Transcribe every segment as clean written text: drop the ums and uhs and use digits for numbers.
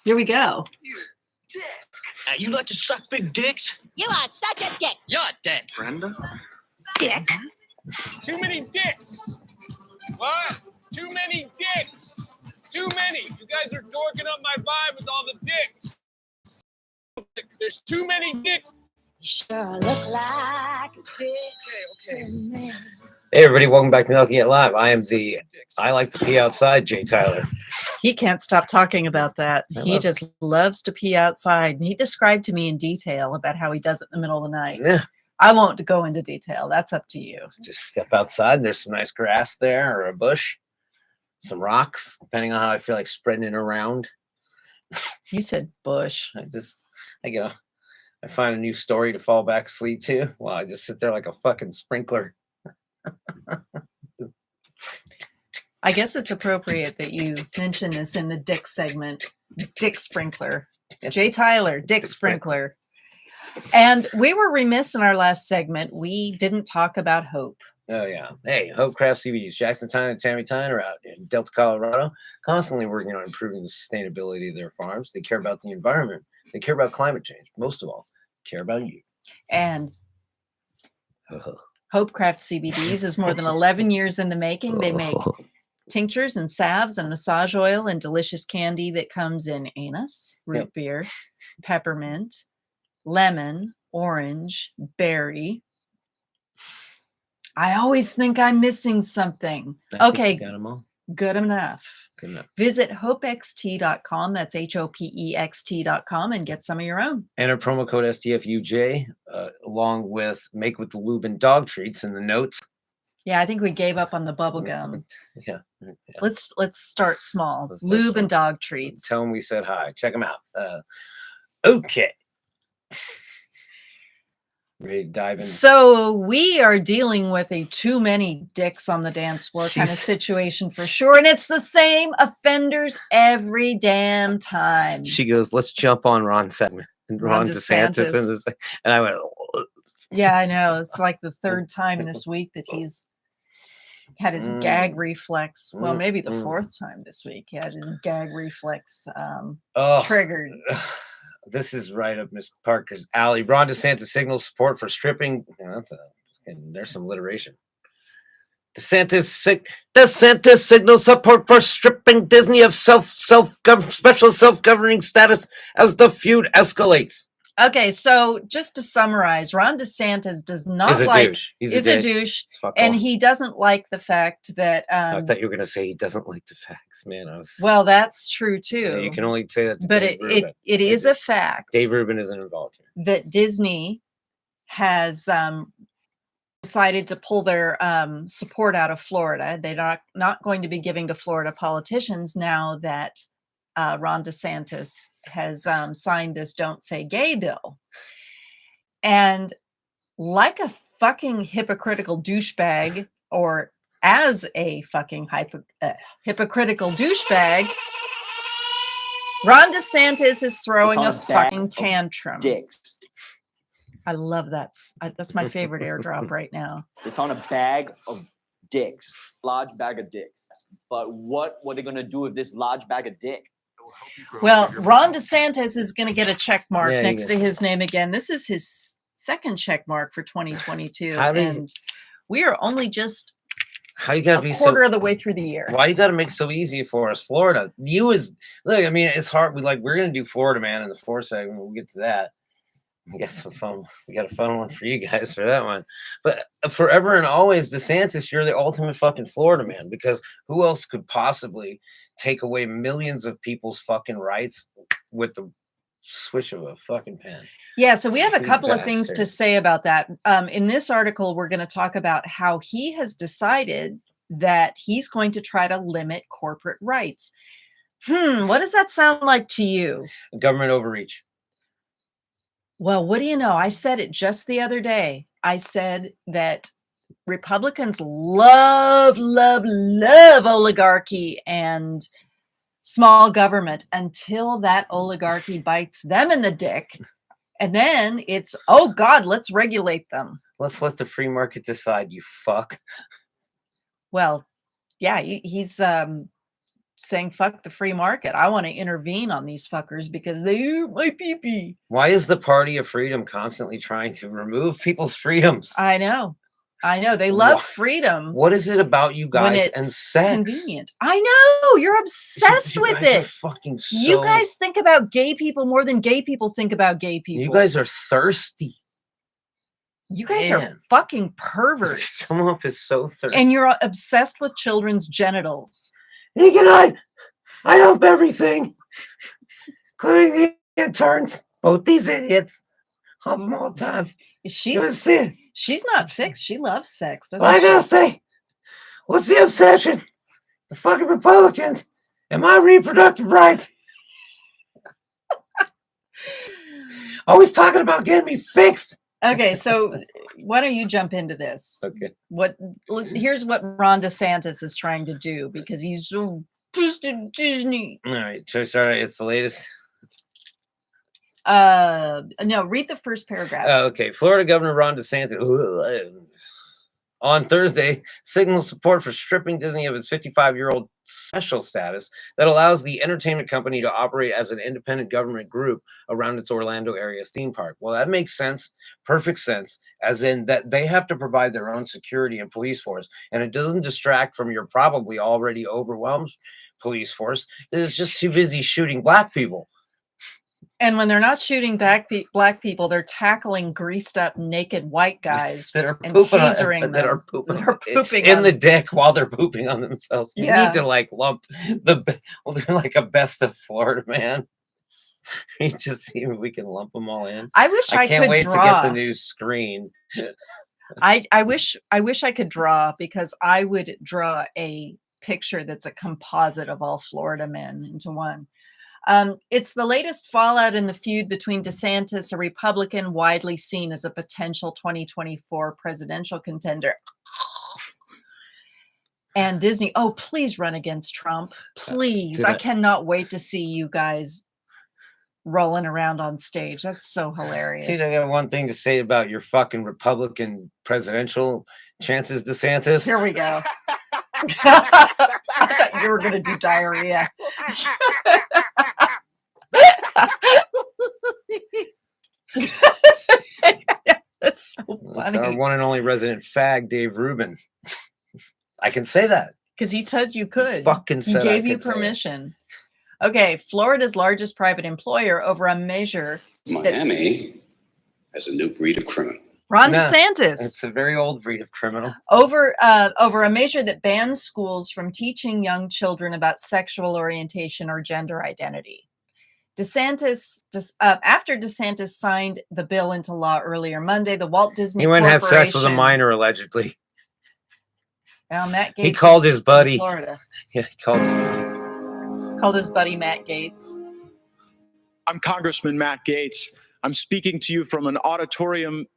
Here we go. You dick. You like to suck big dicks? You are such a dick. You're a dick. Brenda? Dick. Too many dicks. What? Too many dicks. Too many. You guys are dorking up my vibe with all the dicks. There's too many dicks. You sure look like a dick. Okay. Hey everybody, welcome back to Nothing Yet Live. I like to pee outside, Jay Tyler. He can't stop talking about that. I He love just loves to pee outside. And he described to me in detail about how he does it in the middle of the night. Yeah. I won't go into detail. That's up to you. Just step outside. There's some nice grass there or a bush, some rocks, depending on how I feel like spreading it around. You said bush. I find a new story to fall back asleep to while I just sit there like a fucking sprinkler. I guess it's appropriate that you mention this in the Dick segment. Dick Sprinkler. Jay Tyler, Dick Sprinkler. And we were remiss in our last segment. We didn't talk about Hope. Oh, yeah. Hey, Hope Craft CBDs. Jackson Tyne and Tammy Tyne are out in Delta, Colorado, constantly working on improving the sustainability of their farms. They care about the environment. They care about climate change. Most of all, care about you. And Hopecraft CBDs is more than 11 years in the making. They make tinctures and salves and massage oil and delicious candy that comes in anise, root beer, peppermint, lemon, orange, berry. I always think I'm missing something. Okay, Got them all. good enough. Good enough. Visit hopext.com. That's HOPEXT.com and get some of your own. Enter promo code STFUJ along with Make with the Lube and Dog Treats in the notes. Yeah, I think we gave up on the bubble gum. Yeah. Let's start small. Let's start Lube small. and dog treats. Tell them we said hi. Check them out. Okay. Ready to dive in? So we are dealing with a too many dicks on the dance floor kind of She's- situation for sure. And it's the same offenders every damn time. She goes, let's jump on Ron's segment. And Ron Ron DeSantis. DeSantis. In this thing. And I went, Yeah, I know. It's like the third time this week that he's had his gag reflex. Well, maybe the fourth time this week. He had his gag reflex oh. triggered. This is right up Miss Parker's alley. Ron DeSantis signals support for stripping. There's some alliteration. DeSantis signals support for stripping Disney of special self-governing status as the feud escalates. Okay, so just to summarize, Ron DeSantis does not He's a like douche. He's is a a dick. douche, Fuck and off. he doesn't like the fact that I thought you were gonna say he doesn't like the facts, man. well, that's true too. You can only say that to but Dave Rubin. it is a fact Dave Rubin isn't involved here. that Disney has decided to pull their support out of Florida. They're not going to be giving to Florida politicians now that Ron DeSantis has signed this "Don't Say Gay" bill. And like a fucking hypocritical douchebag, or as a fucking hypocritical douchebag, Ron DeSantis is throwing a fucking tantrum. Dicks. I love that. That's my favorite airdrop right now. They found a bag of dicks, large bag of dicks. But what are they gonna do with this large bag of dick? Well, Ron DeSantis is going to get a check mark Yeah, next to his name again. This is his second check mark for 2022, and we are only just How you gotta a be quarter so? of the way through the year. Why you gotta make it so easy for us, Florida? Look. I mean, it's hard. We're gonna do Florida Man in the 4th segment. We'll get to that. We got some fun. We got a fun one for you guys for that one. But forever and always, DeSantis, you're the ultimate fucking Florida man, because who else could possibly take away millions of people's fucking rights with the swish of a fucking pen? Yeah, so we have a You couple of things to bastard. say about that. In this article, we're going to talk about how he has decided that he's going to try to limit corporate rights. What does that sound like to you? Government overreach. Well, what do you know? I said it just the other day. I said that Republicans love oligarchy and small government until that oligarchy bites them in the dick. And then it's, oh God, let's regulate them. Let's let the free market decide, you fuck. Well, yeah, he's saying fuck the free market. I want to intervene on these fuckers because they eat my pee-pee. Why is the Party of Freedom constantly trying to remove people's freedoms? I know. They love Wha- freedom What is it about you when guys it's and sex? convenient. I know. You're obsessed You with guys are it. fucking You so- guys think about gay people more than gay people think about gay people. You guys are thirsty. You guys are Man. fucking perverts. Come up is so thirsty. And you're obsessed with children's genitals. Hey, good night. I hope everything, including the interns, both these idiots, hump them all the time. She's not fixed. She loves sex, doesn't What I she? gotta say, what's the obsession? The fucking Republicans and my reproductive rights. Always talking about getting me fixed. Okay, so why don't you jump into this? Okay. Here's what Ron DeSantis is trying to do because he's so pissed at Disney. All right. Should I start? It's the latest. No, read the first paragraph. Okay. Florida Governor Ron DeSantis on Thursday signaled support for stripping Disney of its 55-year-old special status that allows the entertainment company to operate as an independent government group around its Orlando area theme park. Well, that makes sense, perfect sense, as in that they have to provide their own security and police force, and it doesn't distract from your probably already overwhelmed police force that is just too busy shooting black people. And when they're not shooting black people, they're tackling greased up naked white guys that are and pooping tasering that are pooping, that are pooping in on- the dick while they're pooping on themselves. You Yeah. need to like lump we'll do like a best of Florida, man. You just see if we can lump them all in. I wish I can't could wait draw. to get the new screen. I wish I could draw because I would draw a picture that's a composite of all Florida men into one. It's the latest fallout in the feud between DeSantis, a Republican widely seen as a potential 2024 presidential contender, and Disney. Oh, please run against Trump. Please. I cannot wait to see you guys rolling around on stage. That's so hilarious. See, I got one thing to say about your fucking Republican presidential chances, DeSantis. Here we go. I thought you were going to do diarrhea. That's so It's our funny. one and only resident fag, Dave Rubin. I can say that. Because he said you could. Fucking He said I gave you could say it. permission. Okay, Florida's largest private employer over a measure. Miami has a new breed of criminal. Ron Nah, DeSantis. It's a very old breed of criminal. Over a measure that bans schools from teaching young children about sexual orientation or gender identity. After DeSantis signed the bill into law earlier Monday, the Walt Disney He went and had sex with a Corporation- minor, allegedly. Well, Matt Gaetz He called is his buddy. in Florida. Yeah, he Called his buddy Matt Gaetz. I'm Congressman Matt Gaetz. I'm speaking to you from an auditorium.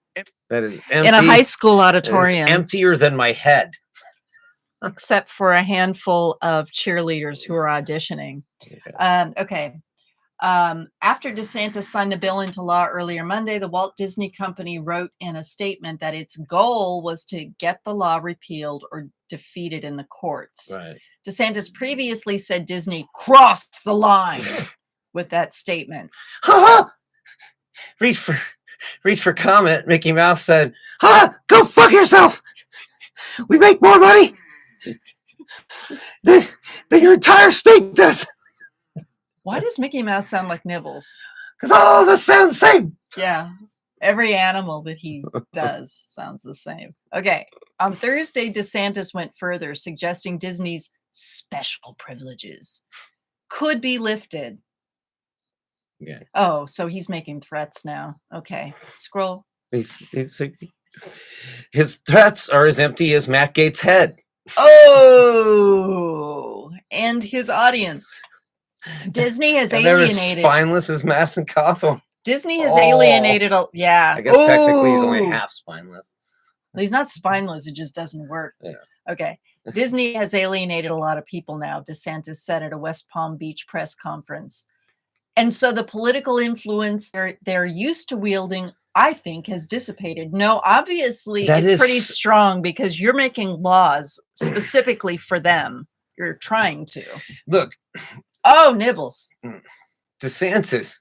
that is empty. In a high school That is auditorium, emptier than my head. except for a handful of cheerleaders who are auditioning. Okay. After DeSantis signed the bill into law earlier Monday, the Walt Disney Company wrote in a statement that its goal was to get the law repealed or defeated in the courts. Right. DeSantis previously said Disney crossed the line with that statement. Ha ha! Reach for comment. Mickey Mouse said, "Ha! Go fuck yourself. We make more money than your entire state does, Why does Mickey Mouse sound like Nibbles? because all of us sound the same." Yeah. Every animal that he does sounds the same. Okay. On Thursday, DeSantis went further, suggesting Disney's special privileges could be lifted. Yeah. Oh, so he's making threats now. Okay. Scroll. His threats are as empty as Matt Gates' head. Oh, and his audience. Disney has And they're as alienated. spineless as Madison Cawthorn. Disney has Oh. alienated. Yeah. I guess technically he's only Ooh. half spineless. He's not spineless. It just doesn't work. Yeah. Okay. Disney has alienated a lot of people now, DeSantis said at a West Palm Beach press conference. And so the political influence they're used to wielding, I think, has dissipated. No, obviously That it's is- pretty strong because you're making laws specifically for them. you're trying to. Look, Oh, nibbles. DeSantis.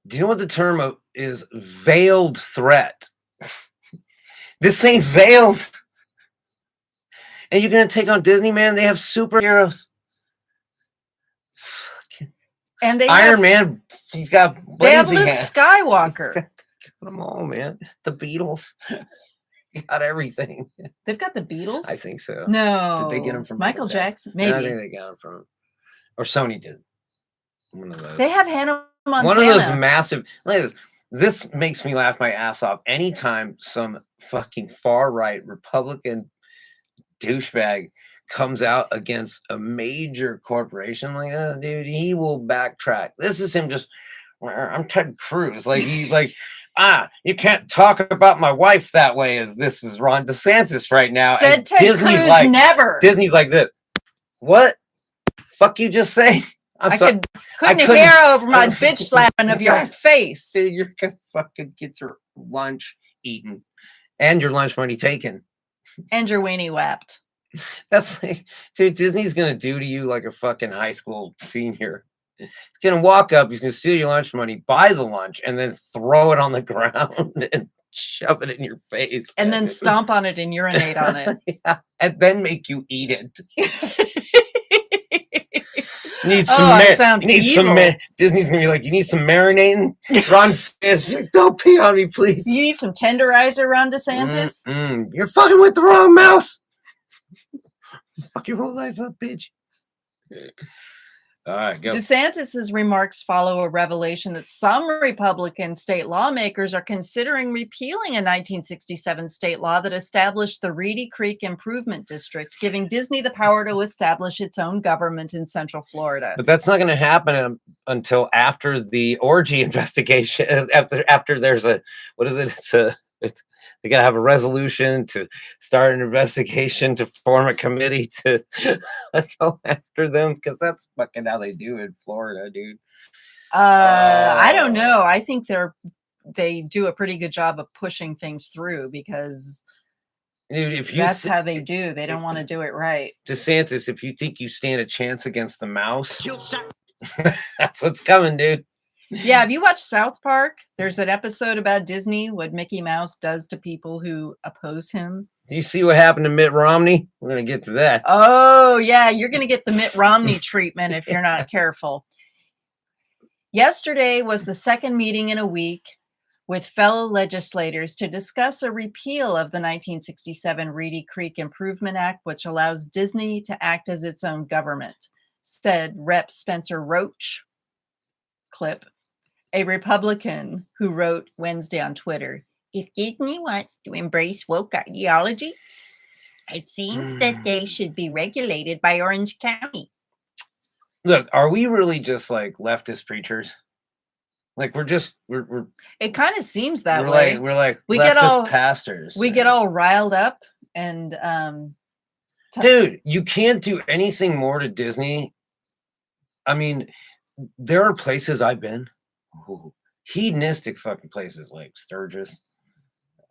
Do you know what the term is? Veiled threat. This ain't veiled. And you're gonna take on Disney, man? They have superheroes. And they Iron have, Man, he's got they have blazing Luke hands. Skywalker. He's got them all, man. The Beatles. He got everything. They've got the Beatles. I think so. No. Did they get them from Michael Jackson? I Maybe. think they got them from, or Sony did. One of those. They have Hannah Montana. One of those massive. Look at this. This makes me laugh my ass off anytime some fucking far right Republican douchebag comes out against a major corporation like that, dude. He will backtrack. This is him just. I'm Ted Cruz. Like he's like, you can't talk about my wife that way. As this is Ron DeSantis right now. Said and Ted Disney's Cruz like never. Disney's like this. What? Fuck you just say? I'm sorry. Couldn't hear over my bitch slapping of your face. Dude, you're gonna fucking get your lunch eaten and your lunch money taken. And your weenie whapped. That's like, dude, Disney's gonna do to you like a fucking high school senior. He's gonna walk up, he's gonna steal your lunch money, buy the lunch, and then throw it on the ground and shove it in your face. And then stomp on it and urinate on it. Yeah, and then make you eat it. You need Oh, some. I sound You need evil. some. Disney's gonna be like, you need some marinating. Ron says, "Don't pee on me, please." You need some tenderizer, Ron DeSantis? You're fucking with the wrong mouse. Fuck your whole life up, bitch. All right, go. DeSantis's remarks follow a revelation that some Republican state lawmakers are considering repealing a 1967 state law that established the Reedy Creek Improvement District, giving Disney the power to establish its own government in Central Florida. But that's not going to happen until after the orgy investigation. After there's a, what is it? They got to have a resolution to start an investigation to form a committee to go after them, because that's fucking how they do in Florida, dude. I don't know. I think they do a pretty good job of pushing things through, because dude, if you that's how they do. They don't want to do it right. DeSantis, if you think you stand a chance against the mouse, that's what's coming, dude. Yeah, have you watched South Park? There's an episode about Disney, what Mickey Mouse does to people who oppose him. Do you see what happened to Mitt Romney? We're going to get to that. Oh, yeah, you're going to get the Mitt Romney treatment if you're not careful. Yesterday was the second meeting in a week with fellow legislators to discuss a repeal of the 1967 Reedy Creek Improvement Act, which allows Disney to act as its own government, said Rep. Spencer Roach. Clip. A Republican who wrote Wednesday on Twitter, if Disney wants to embrace woke ideology, it seems that they should be regulated by Orange County. Look, are we really just like leftist preachers? Like we're It kind of seems that we're way. we We get get all pastors. We get all riled up and dude, you can't do anything more to Disney. I mean, there are places I've been, hedonistic fucking places like Sturgis,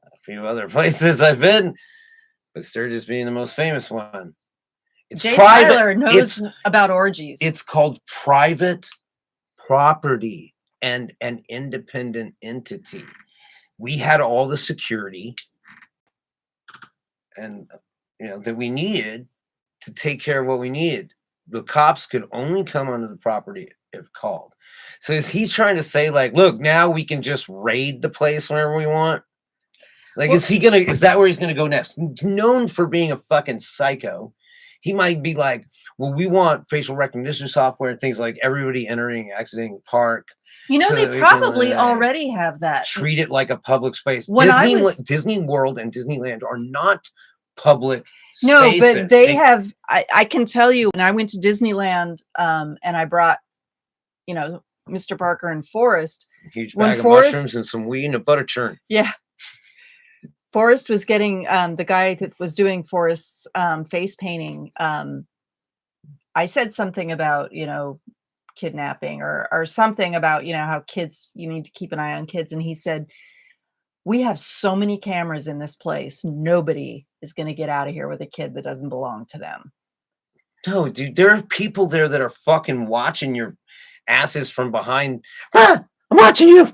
a few other places I've been, but Sturgis being the most famous one. It's Jay private. Tyler knows about orgies. It's called private property and an independent entity. We had all the security and that we needed to take care of what we needed. The cops could only come onto the property if called. So he's trying to say, like, look, now we can just raid the place whenever we want? Like, Well, is that where he's gonna go next? Known for being a fucking psycho. He might be like, well, we want facial recognition software and things like everybody entering, exiting park. You know, so that they we can, probably already have that. treat it like a public space. When I was- Disney World and Disneyland are not public No, spaces. but they have, I can tell you, when I went to Disneyland and I brought, Mr. Parker and Forrest. Huge when bag of Forrest- mushrooms and some weed and a butter churn. Yeah. Forrest was getting, the guy that was doing Forrest's face painting. I said something about, kidnapping or something about, how kids, you need to keep an eye on kids. And he said, we have so many cameras in this place. Nobody is going to get out of here with a kid that doesn't belong to them. No, dude, there are people there that are fucking watching your asses from behind. Ah, I'm watching you.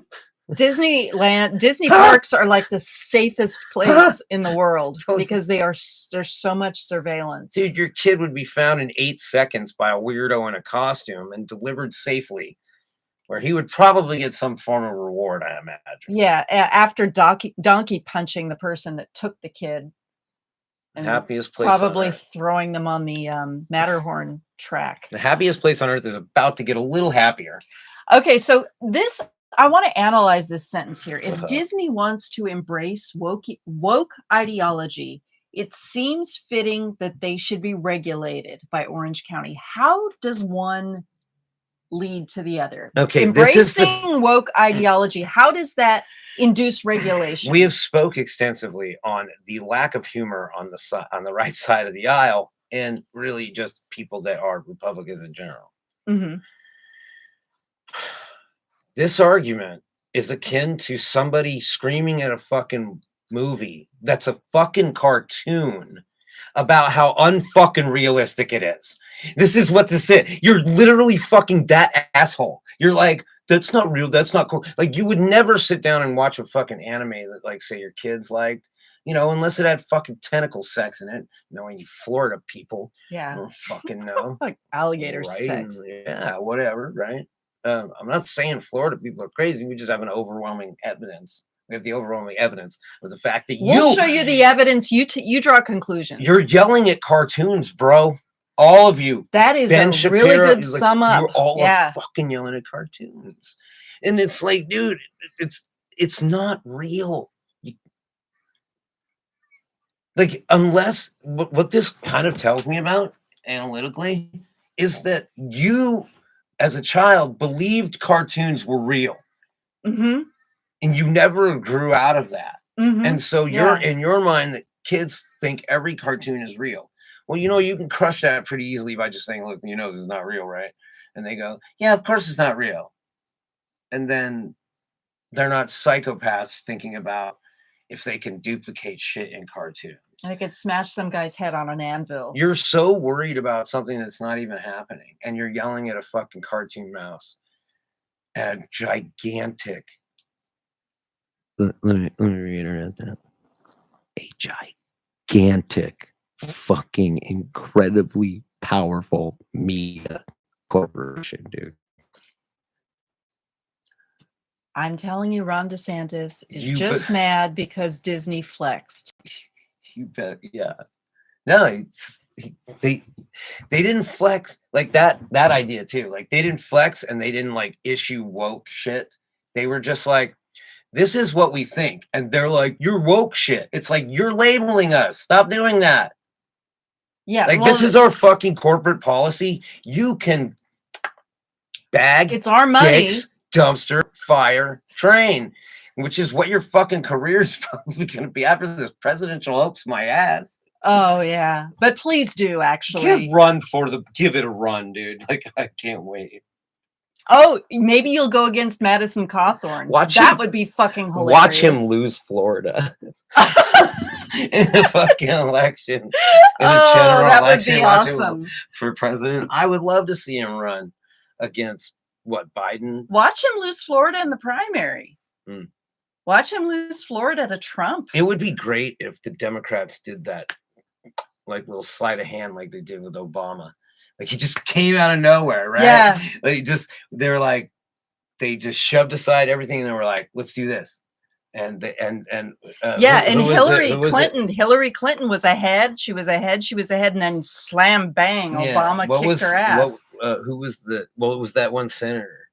Disney Ah! parks are like the safest place in the world Totally. because there's so much surveillance. Dude, your kid would be found in 8 seconds by a weirdo in a costume and delivered safely, where he would probably get some form of reward, I imagine. Yeah, after donkey punching the person that took the kid and Happiest place on probably earth. throwing them on the Matterhorn track. The happiest place on earth is about to get a little happier. Okay, so I want to analyze this sentence here. If Uh-huh. Disney wants to embrace woke ideology, it seems fitting that they should be regulated by Orange County. How does one lead to the other? Okay, this is embracing woke ideology. How does that induce regulation? We have spoke extensively on the lack of humor on the right side of the aisle, and really just people that are Republicans in general. Mm-hmm. This argument is akin to somebody screaming at a fucking movie that's a fucking cartoon about how unfucking realistic it is. This is what this is. You're literally fucking that asshole. You're like, that's not real. That's not cool. Like, you would never sit down and watch a fucking anime that, like, say your kids liked, you know, unless it had fucking tentacle sex in it. Knowing you Florida people, Yeah. I don't fucking know. Like alligator Right? sex. Yeah, whatever, right? I'm not saying Florida people are crazy. We just have an overwhelming evidence. We have the overwhelming evidence of the fact that We'll show you the evidence. You draw conclusions. you're yelling at cartoons, bro. All of you. That is Ben a really Shapiro, good like, sum up. You're all Yeah. fucking yelling at cartoons, and it's like, dude, it's not real. Like, unless what this kind of tells me about analytically is that you, as a child, believed cartoons were real, Mm-hmm. and you never grew out of that. Mm-hmm. And so you're Yeah. in your mind that kids think every cartoon is real. Well, you know, you can crush that pretty easily by just saying, look, you know, this is not real, right? And they go, yeah, of course it's not real. And then they're not psychopaths thinking about if they can duplicate shit in cartoons. I could smash some guy's head on an anvil. You're so worried about something that's not even happening, and you're yelling at a fucking cartoon mouse and a gigantic. Let me reiterate that. A gigantic, fucking incredibly powerful media corporation, dude. I'm telling you, Ron DeSantis is You just bet- mad because Disney flexed. You bet, yeah. No, they didn't flex like that idea too. Like, they didn't flex and they didn't like issue woke shit. They were just like, this is what we think. And they're like, you're woke shit. It's like, you're labeling us. Stop doing that. Yeah. Like, well, this is our fucking corporate policy. You can bag it's our money. dicks, dumpster, fire, train, which is what your fucking career is probably going to be after this presidential hoax my ass. Oh yeah. But please do actually. Give it a run, dude. Like, I can't wait. Oh, maybe you'll go against Madison Cawthorn. Watch that him- would be fucking hilarious. Watch him lose Florida in the fucking election. In the Oh, that would election, be watch him awesome. for president. I would love to see him run against Biden. Watch him lose Florida in the primary. Mm. Watch him lose Florida to Trump. It would be great if the Democrats did that, like, little sleight of hand, like they did with Obama. Like, he just came out of nowhere, right? Yeah. They just shoved aside everything and they were like, let's do this. And Hillary Clinton was ahead. She was ahead, and then slam bang, Obama kicked her ass. Who was what was that one senator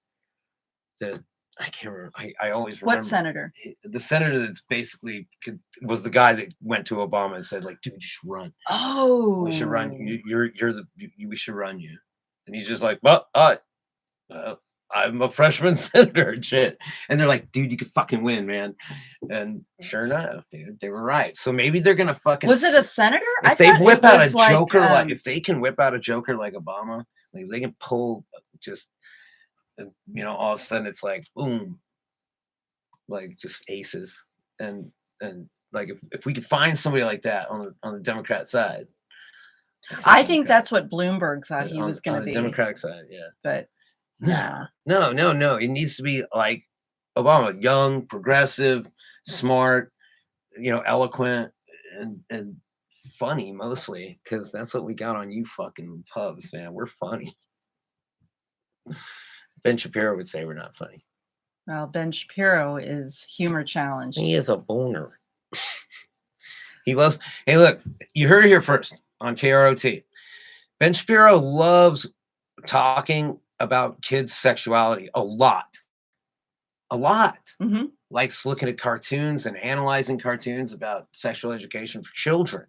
that I can't remember? I always remember. What senator? The senator that's basically was the guy that went to Obama and said, like, dude, you should run. Oh, We should run. We should run you. And he's just like, well, I'm a freshman senator and shit. And they're like, dude, you could fucking win, man. And sure enough, dude, they were right. So maybe they're gonna fucking. Was it a senator? If they whip out a joker, like if they can whip out a joker like Obama, like if they can pull just, you know, all of a sudden it's like boom, like just aces. And like if we could find somebody like that on the Democrat side, I think that's what Bloomberg thought he On- was going on to the be. Democratic side, yeah. But No, no. It needs to be like Obama, young, progressive, smart, eloquent, and funny mostly, because that's what we got on you fucking pubs, man. We're funny. Ben Shapiro would say we're not funny. well, Ben Shapiro is humor challenged. He is a boner. He loves. Hey, look, you heard it here first on KROT. Ben Shapiro loves talking about kids' sexuality a lot. A lot. Mhm. Likes looking at cartoons and analyzing cartoons about sexual education for children.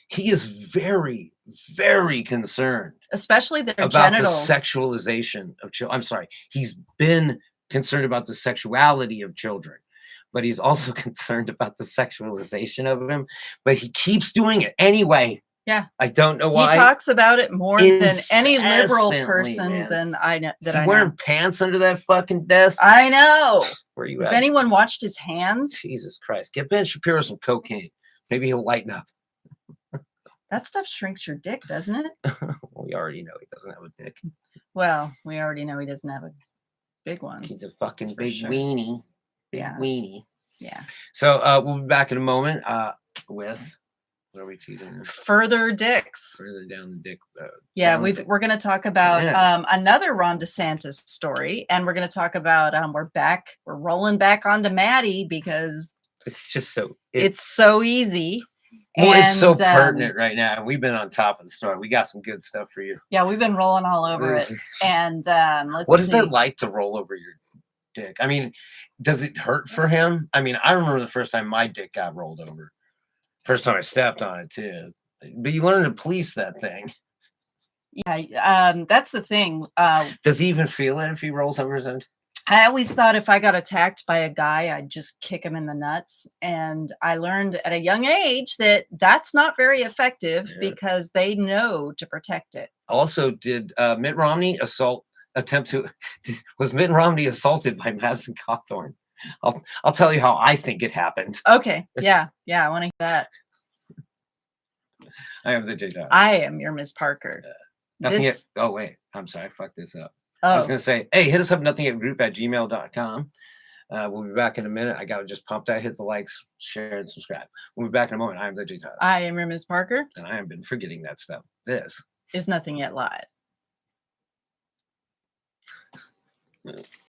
He is very, very concerned Especially their about genitals. the sexualization of children. I'm sorry. He's been concerned about the sexuality of children, but he's also concerned about the sexualization of them. But he keeps doing it anyway. Yeah. I don't know why. He talks about it more than any liberal Incessantly, person man. than I know. Is That he I wearing know. pants under that fucking desk? I know. Where you Has at? anyone watched his hands? Jesus Christ. Get Ben Shapiro some cocaine. Maybe he'll lighten up. That stuff shrinks your dick, doesn't it? We already know he doesn't have a dick. Well, we already know he doesn't have a big one. He's a fucking That's for big sure. weenie. Big Yeah. weenie. Yeah. So we'll be back in a moment with, what are we teasing here? Further dicks. Further down the dick. Yeah, down the- we're going to talk about Yeah. another Ron DeSantis story, and we're going to talk about we're rolling back onto Maddie because It's just so it's so easy. well, it's so And, pertinent right now. We've been on top of the story. We got some good stuff for you. Yeah, we've been rolling all over it. And let's What is see. it like to roll over your dick? I mean, does it hurt for him? I mean, I remember the first time my dick got rolled over. First time I stepped on it too. But you learn to police that thing. Yeah, that's the thing. Does he even feel it if he rolls over his end? I always thought if I got attacked by a guy, I'd just kick him in the nuts. And I learned at a young age that that's not very effective Yeah. because they know to protect it. Also, did Mitt Romney was Mitt Romney assaulted by Madison Cawthorn? I'll tell you how I think it happened. Okay. Yeah. Yeah. I want to hear that. I am the J. I am your Miss Parker. Nothing This- oh, wait. I'm sorry. I fucked this up. I was Oh, going to say, hey, hit us up, nothingyetgroup@gmail.com. We'll be back in a minute. I got to just pump that, hit the likes, share, and subscribe. We'll be back in a moment. I am the J. Tyler, I am your Miss Parker. and I have been forgetting that stuff. This Is nothing yet live.